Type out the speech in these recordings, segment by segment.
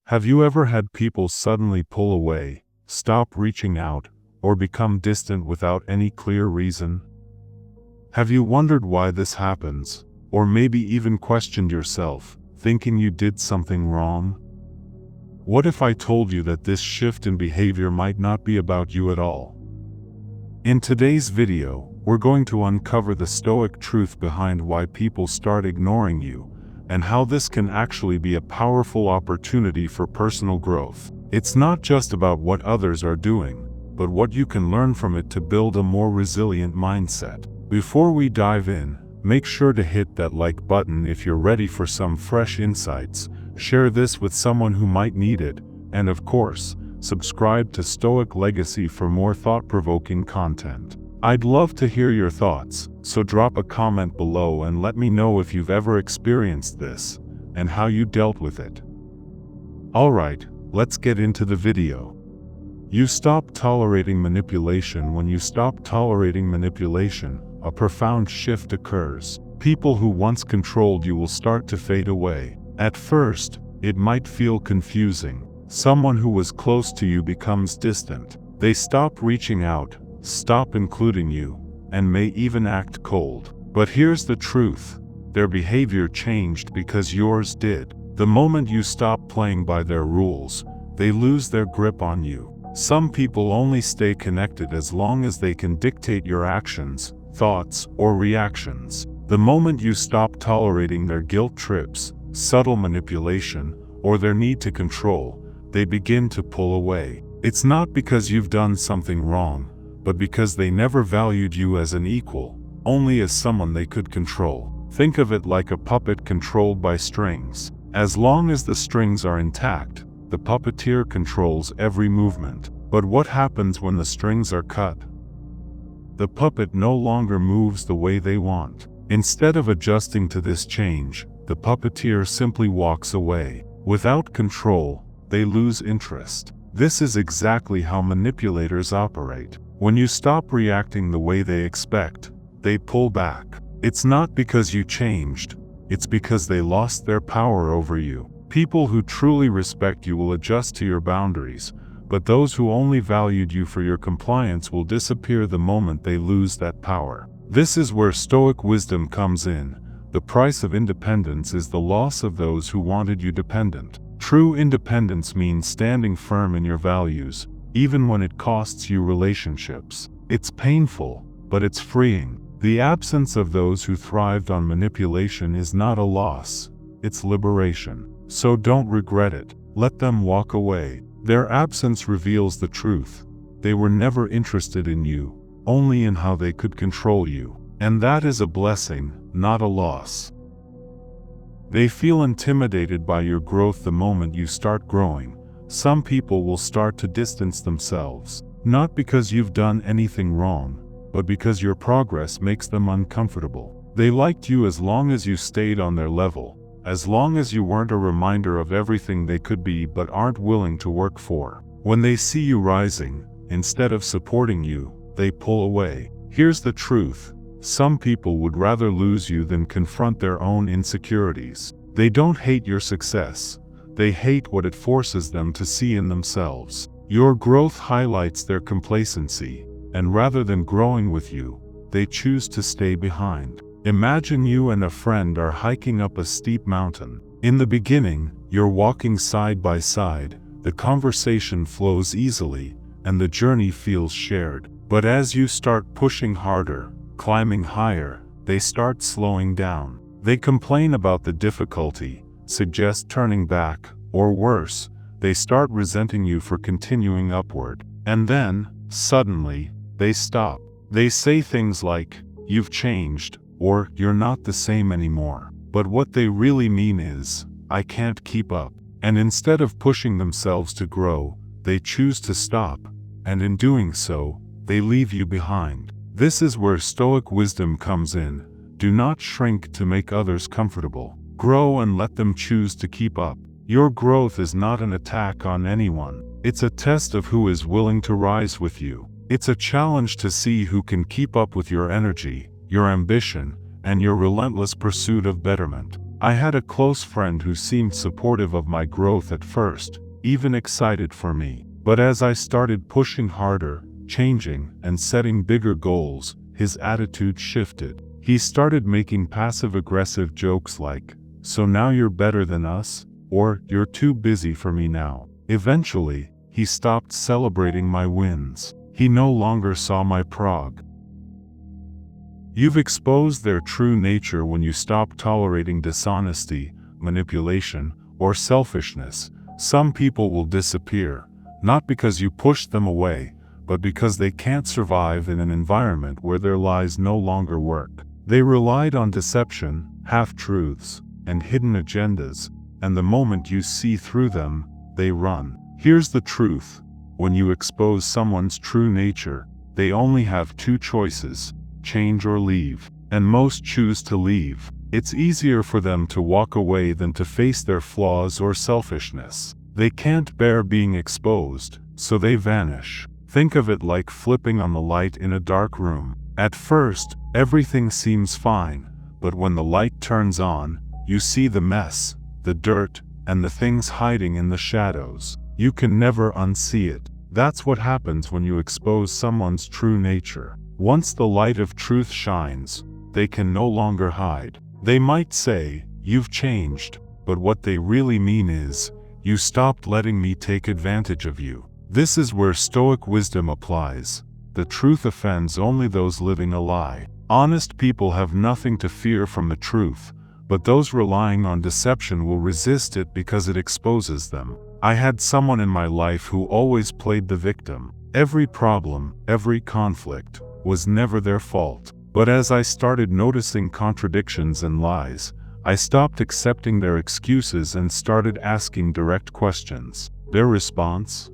Have you ever had people suddenly pull away, stop reaching out, or become distant without any clear reason? Have you wondered why this happens, or maybe even questioned yourself, thinking you did something wrong? What if I told you that this shift in behavior might not be about you at all? In today's video, we're going to uncover the Stoic truth behind why people start ignoring you, and how this can actually be a powerful opportunity for personal growth. It's not just about what others are doing, but what you can learn from it to build a more resilient mindset. Before we dive in, make sure to hit that like button if you're ready for some fresh insights, share this with someone who might need it, and of course, subscribe to Stoic Legacy for more thought-provoking content. I'd love to hear your thoughts, so drop a comment below and let me know if you've ever experienced this, and how you dealt with it. Alright, let's get into the video. You stop tolerating manipulation. When you stop tolerating manipulation, a profound shift occurs. People who once controlled you will start to fade away. At first, it might feel confusing. Someone who was close to you becomes distant. They stop reaching out, stop including you, and may even act cold. But here's the truth. Their behavior changed because yours did. The moment you stop playing by their rules, they lose their grip on you. Some people only stay connected as long as they can dictate your actions, thoughts, or reactions. The moment you stop tolerating their guilt trips, subtle manipulation, or their need to control, they begin to pull away. It's not because you've done something wrong, but because they never valued you as an equal, only as someone they could control. Think of it like a puppet controlled by strings. As long as the strings are intact, the puppeteer controls every movement. But what happens when the strings are cut? The puppet no longer moves the way they want. Instead of adjusting to this change, the puppeteer simply walks away. Without control, they lose interest. This is exactly how manipulators operate. When you stop reacting the way they expect, they pull back. It's not because you changed, it's because they lost their power over you. People who truly respect you will adjust to your boundaries, but those who only valued you for your compliance will disappear the moment they lose that power. This is where Stoic wisdom comes in. The price of independence is the loss of those who wanted you dependent. True independence means standing firm in your values, even when it costs you relationships. It's painful, but it's freeing. The absence of those who thrived on manipulation is not a loss, it's liberation. So don't regret it. Let them walk away. Their absence reveals the truth. They were never interested in you, only in how they could control you. And that is a blessing, not a loss. They feel intimidated by your growth the moment you start growing. Some people will start to distance themselves, not because you've done anything wrong, but because your progress makes them uncomfortable. They liked you as long as you stayed on their level, as long as you weren't a reminder of everything they could be but aren't willing to work for. When they see you rising, instead of supporting you, they pull away. Here's the truth. Some people would rather lose you than confront their own insecurities. They don't hate your success. They hate what it forces them to see in themselves. Your growth highlights their complacency, and rather than growing with you, they choose to stay behind. Imagine you and a friend are hiking up a steep mountain. In the beginning, you're walking side by side, the conversation flows easily, and the journey feels shared. But as you start pushing harder, climbing higher, they start slowing down. They complain about the difficulty, suggest turning back, or worse, they start resenting you for continuing upward. And then, suddenly, they stop. They say things like, "You've changed," or "You're not the same anymore." But what they really mean is, "I can't keep up." And instead of pushing themselves to grow, they choose to stop, and in doing so, they leave you behind. This is where Stoic wisdom comes in. Do not shrink to make others comfortable. Grow and let them choose to keep up. Your growth is not an attack on anyone. It's a test of who is willing to rise with you. It's a challenge to see who can keep up with your energy, your ambition, and your relentless pursuit of betterment. I had a close friend who seemed supportive of my growth at first, even excited for me. But as I started pushing harder, changing, and setting bigger goals, his attitude shifted. He started making passive-aggressive jokes like, "So now you're better than us?" or "You're too busy for me now." Eventually, he stopped celebrating my wins. He no longer saw my progress. You've exposed their true nature when you stop tolerating dishonesty, manipulation, or selfishness. Some people will disappear, not because you pushed them away, but because they can't survive in an environment where their lies no longer work. They relied on deception, half-truths, and hidden agendas, and the moment you see through them, they run. Here's the truth: when you expose someone's true nature, they only have two choices: change or leave. And most choose to leave. It's easier for them to walk away than to face their flaws or selfishness. They can't bear being exposed, so they vanish. Think of it like flipping on the light in a dark room. At first, everything seems fine, but when the light turns on, you see the mess, the dirt, and the things hiding in the shadows. You can never unsee it. That's what happens when you expose someone's true nature. Once the light of truth shines, they can no longer hide. They might say, "You've changed," but what they really mean is, "You stopped letting me take advantage of you." This is where Stoic wisdom applies. The truth offends only those living a lie. Honest people have nothing to fear from the truth, but those relying on deception will resist it because it exposes them. I had someone in my life who always played the victim. Every problem, every conflict, was never their fault. But as I started noticing contradictions and lies, I stopped accepting their excuses and started asking direct questions. Their response?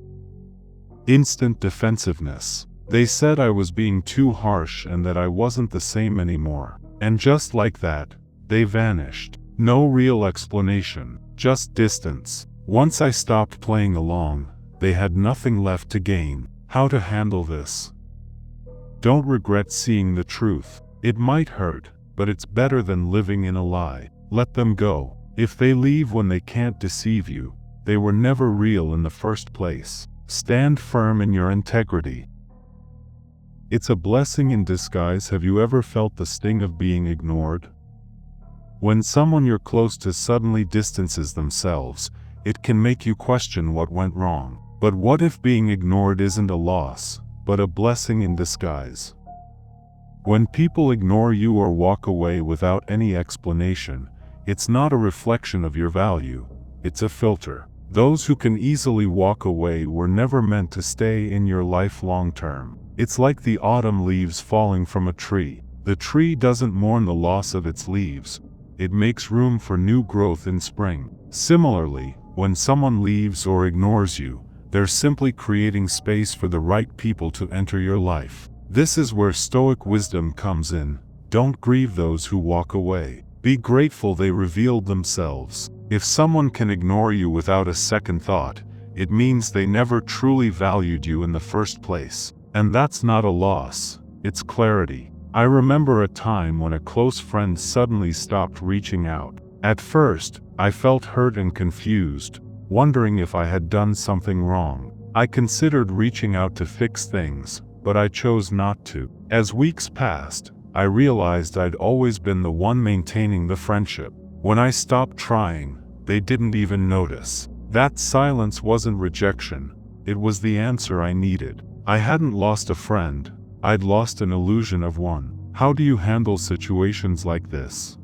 Instant defensiveness. They said I was being too harsh and that I wasn't the same anymore. And just like that, they vanished. No real explanation, just distance. Once I stopped playing along, they had nothing left to gain. How to handle this? Don't regret seeing the truth. It might hurt, but it's better than living in a lie. Let them go. If they leave when they can't deceive you, they were never real in the first place. Stand firm in your integrity. It's a blessing in disguise. Have you ever felt the sting of being ignored? When someone you're close to suddenly distances themselves, it can make you question what went wrong. But what if being ignored isn't a loss, but a blessing in disguise? When people ignore you or walk away without any explanation, it's not a reflection of your value, it's a filter. Those who can easily walk away were never meant to stay in your life long term. It's like the autumn leaves falling from a tree. The tree doesn't mourn the loss of its leaves. It makes room for new growth in spring. Similarly, when someone leaves or ignores you, they're simply creating space for the right people to enter your life. This is where Stoic wisdom comes in. Don't grieve those who walk away. Be grateful they revealed themselves. If someone can ignore you without a second thought, it means they never truly valued you in the first place. And that's not a loss, it's clarity. I remember a time when a close friend suddenly stopped reaching out. At first, I felt hurt and confused, wondering if I had done something wrong. I considered reaching out to fix things, but I chose not to. As weeks passed, I realized I'd always been the one maintaining the friendship. When I stopped trying, they didn't even notice. That silence wasn't rejection, it was the answer I needed. I hadn't lost a friend, I'd lost an illusion of one. How do you handle situations like this?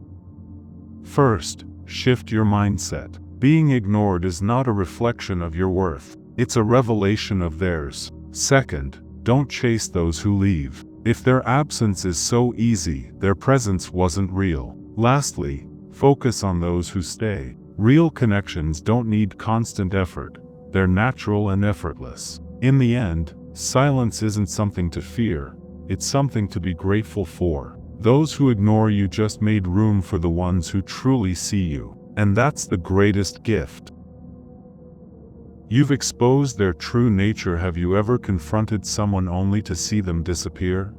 First, shift your mindset. Being ignored is not a reflection of your worth, it's a revelation of theirs. Second, don't chase those who leave. If their absence is so easy, their presence wasn't real. Lastly, focus on those who stay. Real connections don't need constant effort, they're natural and effortless. In the end, silence isn't something to fear, it's something to be grateful for. Those who ignore you just made room for the ones who truly see you, and that's the greatest gift. You've exposed their true nature. Have you ever confronted someone only to see them disappear?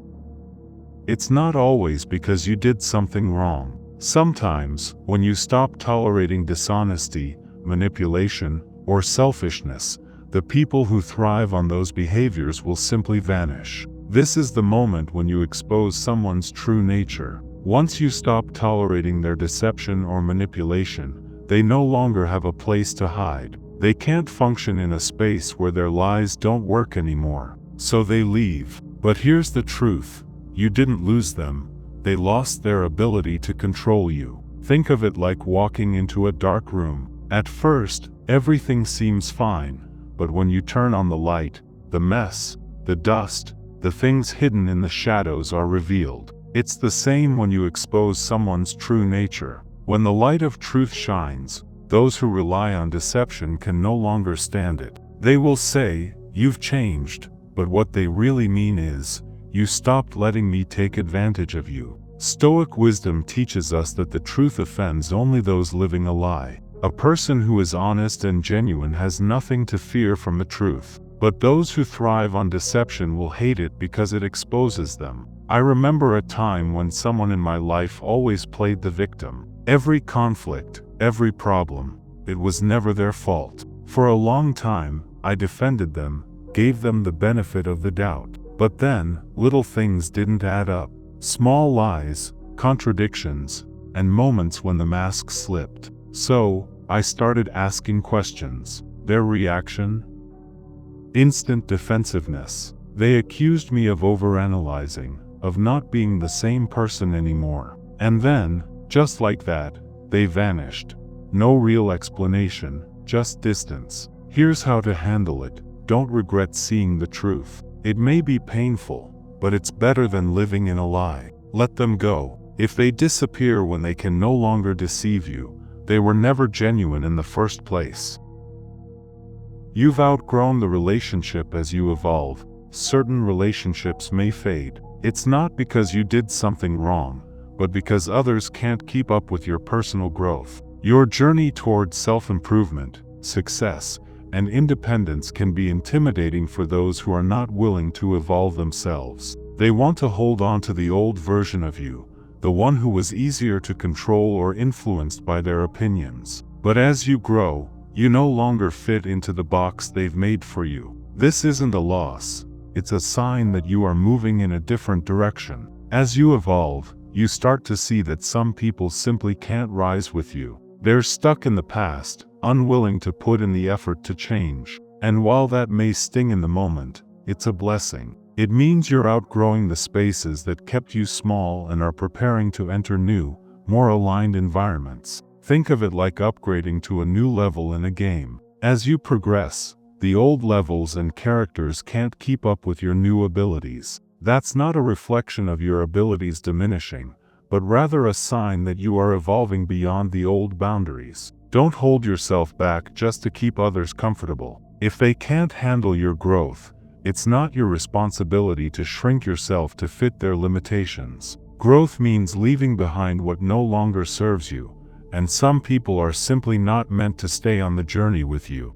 It's not always because you did something wrong. Sometimes, when you stop tolerating dishonesty, manipulation, or selfishness, the people who thrive on those behaviors will simply vanish. This is the moment when you expose someone's true nature. Once you stop tolerating their deception or manipulation, they no longer have a place to hide. They can't function in a space where their lies don't work anymore. So they leave. But here's the truth. You didn't lose them. They lost their ability to control you. Think of it like walking into a dark room. At first, everything seems fine, but when you turn on the light, the mess, the dust, the things hidden in the shadows are revealed. It's the same when you expose someone's true nature. When the light of truth shines, those who rely on deception can no longer stand it. They will say, "You've changed," but what they really mean is, "You stopped letting me take advantage of you." Stoic wisdom teaches us that the truth offends only those living a lie. A person who is honest and genuine has nothing to fear from the truth. But those who thrive on deception will hate it because it exposes them. I remember a time when someone in my life always played the victim. Every conflict, every problem, it was never their fault. For a long time, I defended them, gave them the benefit of the doubt. But then, little things didn't add up. Small lies, contradictions, and moments when the mask slipped. So, I started asking questions. Their reaction? Instant defensiveness. They accused me of overanalyzing, of not being the same person anymore. And then, just like that, they vanished. No real explanation, just distance. Here's how to handle it. Don't regret seeing the truth. It may be painful, but it's better than living in a lie. Let them go. If they disappear when they can no longer deceive you, they were never genuine in the first place. You've outgrown the relationship as you evolve. Certain relationships may fade. It's not because you did something wrong, but because others can't keep up with your personal growth. Your journey towards self-improvement, success, and independence can be intimidating for those who are not willing to evolve themselves. They want to hold on to the old version of you, the one who was easier to control or influenced by their opinions. But as you grow, you no longer fit into the box they've made for you. This isn't a loss. It's a sign that you are moving in a different direction. As you evolve, you start to see that some people simply can't rise with you. They're stuck in the past, unwilling to put in the effort to change. And while that may sting in the moment, it's a blessing. It means you're outgrowing the spaces that kept you small and are preparing to enter new, more aligned environments. Think of it like upgrading to a new level in a game. As you progress, the old levels and characters can't keep up with your new abilities. That's not a reflection of your abilities diminishing, but rather a sign that you are evolving beyond the old boundaries. Don't hold yourself back just to keep others comfortable. If they can't handle your growth, it's not your responsibility to shrink yourself to fit their limitations. Growth means leaving behind what no longer serves you, and some people are simply not meant to stay on the journey with you.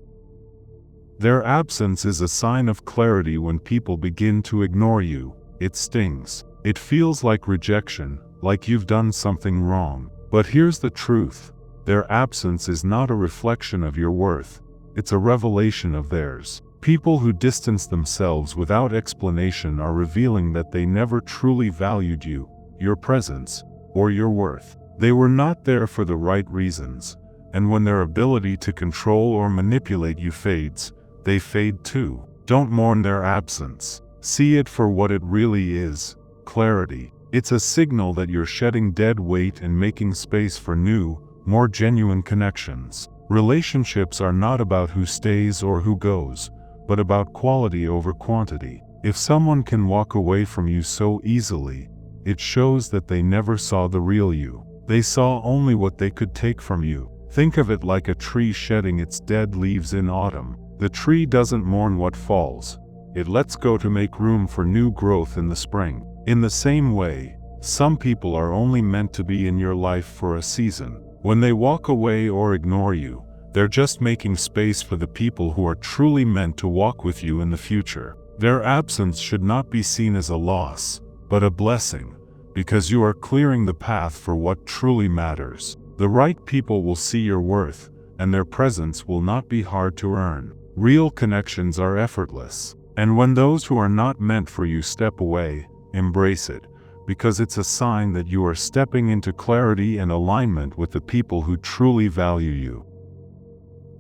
Their absence is a sign of clarity. When people begin to ignore you, it stings. It feels like rejection, like you've done something wrong. But here's the truth. Their absence is not a reflection of your worth. It's a revelation of theirs. People who distance themselves without explanation are revealing that they never truly valued you, your presence, or your worth. They were not there for the right reasons, and when their ability to control or manipulate you fades, they fade too. Don't mourn their absence. See it for what it really is, clarity. It's a signal that you're shedding dead weight and making space for new, more genuine connections. Relationships are not about who stays or who goes, but about quality over quantity. If someone can walk away from you so easily, it shows that they never saw the real you. They saw only what they could take from you. Think of it like a tree shedding its dead leaves in autumn. The tree doesn't mourn what falls. It lets go to make room for new growth in the spring. In the same way, some people are only meant to be in your life for a season. When they walk away or ignore you, they're just making space for the people who are truly meant to walk with you in the future. Their absence should not be seen as a loss, but a blessing, because you are clearing the path for what truly matters. The right people will see your worth, and their presence will not be hard to earn. Real connections are effortless. And when those who are not meant for you step away, embrace it, because it's a sign that you are stepping into clarity and alignment with the people who truly value you.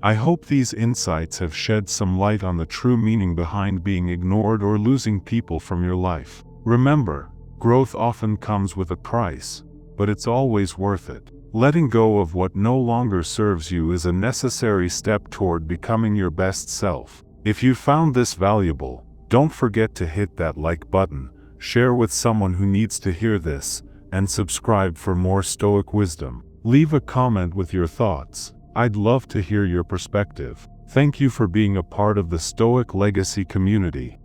I hope these insights have shed some light on the true meaning behind being ignored or losing people from your life. Remember, growth often comes with a price, but it's always worth it. Letting go of what no longer serves you is a necessary step toward becoming your best self. If you found this valuable, don't forget to hit that like button, share with someone who needs to hear this, and subscribe for more Stoic wisdom. Leave a comment with your thoughts. I'd love to hear your perspective. Thank you for being a part of the Stoic Legacy community.